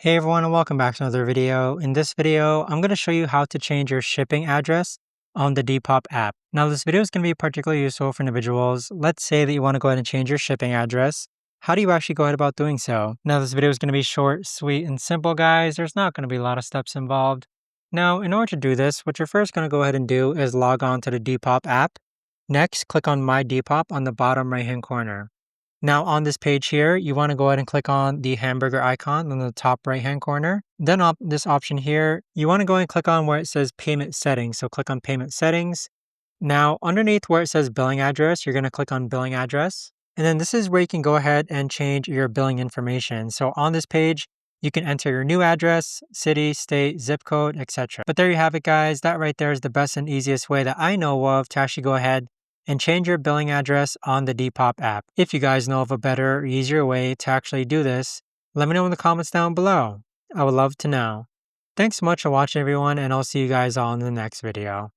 Hey everyone and welcome back to another video. In this video, I'm going to show you how to change your shipping address on the Depop app. Now this video is going to be particularly useful for individuals. Let's say that you want to go ahead and change your shipping address. How do you actually go ahead about doing so? Now this video is going to be short, sweet, and simple, guys. There's not going to be a lot of steps involved. Now, in order to do this, what you're first going to go ahead and do is log on to the Depop app. Next, click on My Depop on the bottom right hand corner. Now on this page here, you want to go ahead and click on the hamburger icon in the top right hand corner. Then this option here, you want to go ahead and click on where it says payment settings. So click on payment settings. Now underneath where it says billing address, you're going to click on billing address. And then this is where you can go ahead and change your billing information. So on this page, you can enter your new address, city, state, zip code, etc. But there you have it, guys. That right there is the best and easiest way that I know of to actually go ahead and change your billing address on the Depop app. If you guys know of a better or easier way to actually do this, let me know in the comments down below. I would love to know. Thanks so much for watching everyone, and I'll see you guys all in the next video.